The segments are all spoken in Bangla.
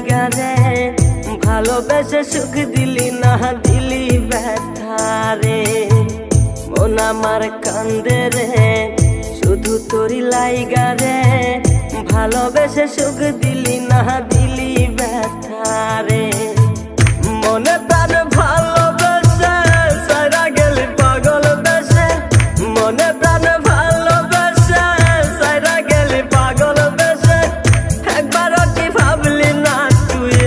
লাইগা রে ভালোবেসে সুখ দিলি না দিলি ব্যথা রে মন আমার কান্দে রে শুধু তোরি লাইগা রে ভালোবেসে সুখ দিলি না দিলি ব্যথা রে মনে প্রাণ ভালোবেসে সারা গেলি পাগল বেসে মনে প্রাণ ভালোবেসে সারা গেলি পাগল বেসে একবারও কি ভাবলি না তুই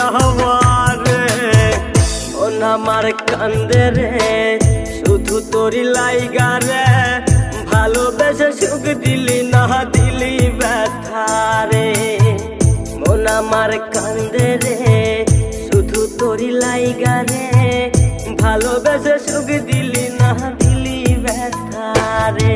আমারে মন আমার কান্দে রে শুধু তোরি লাইগা রে ভালোবেসে সুখ দিলি না দিলি ব্যথা রে মন আমার কান্দে রে শুধু তোরি লাইগা রে ভালোবেসে সুখ দিলি না দিলি ব্যথা রে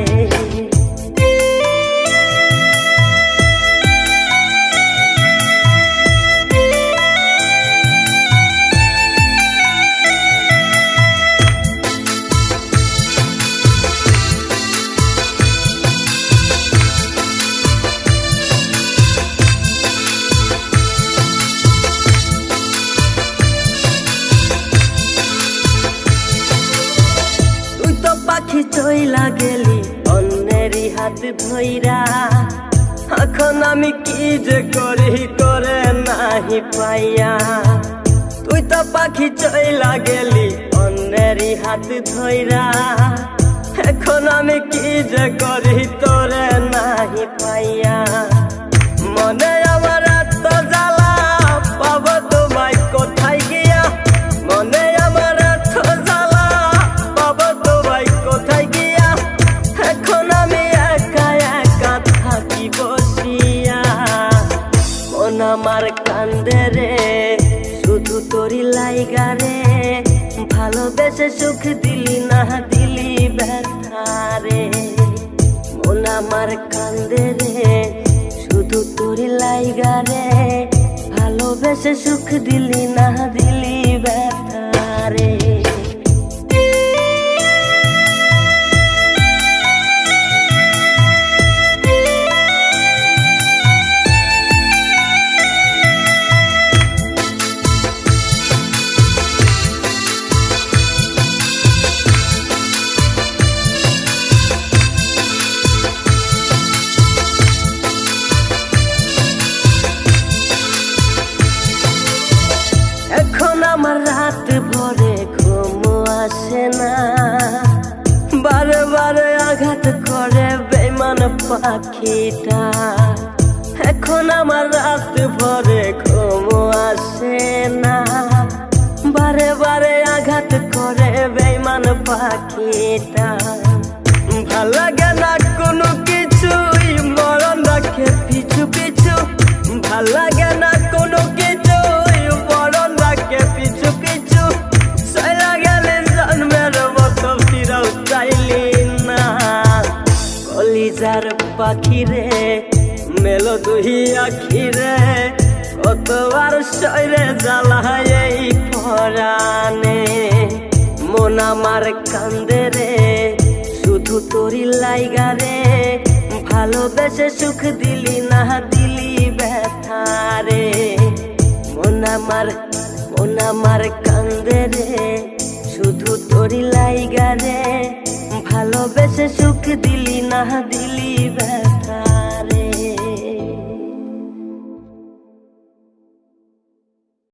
পাখি চইলা গেলি অন্যেরই হাত ধইরা এখন আমি কি যে করি করে নাহি পাইয়া তুই তো পাখি চইলা গেলি অন্যেরই হাত ধইরা এখন আমি কি যে করি তোরে নাহি পাইয়া মনে আমার এত জ্বালা পাবো তোমায় কোথায় গিয়া মনে আমার এত জ্বালা পাবো তোমায় কোথায় গিয়া এখন আমি একা একা থাকি বসিয়া মন আমার কান্দে রে শুধু তোরি লাইগা রে ভালোবেসে সুখ দিলি না দিলি ব্যথা রে মন আমার কান্দে রে শুধু তোরি লাইগা রে ভালোবেসে সুখ দিলি না দিলি ব্যথা রে আমার রাত ভরে ঘুম আসে না বারে বারে আঘাত করে বেঈমান পাখিটা এখন আমার রাত ভরে ঘুম আসে না বারে বারে আঘাত করে বেঈমান পাখিটা ভাল লাগে না কোনো কিছুই মরণ রাখে পিছু পিছু ভাল লাগে না কোনো কিছুই মরণ রাখে পিছু পিছু চলা গেলে জন্মের মতো ফিরাও চাইলি না কলিজার পাখি রে মেলো দুই আখি রে কতবার শরীরে জ্বালায় এই পরাণে মন আমার কান্দে রে শুধু তোরি লাইগা রে ভালোবেসে সুখ দিলি না দিলি ব্যথা রে মন আমার কান্দে রে শুধু তোরি লাইগা রে ভালোবেসে সুখ দিলি না দিলি ব্যথা রে।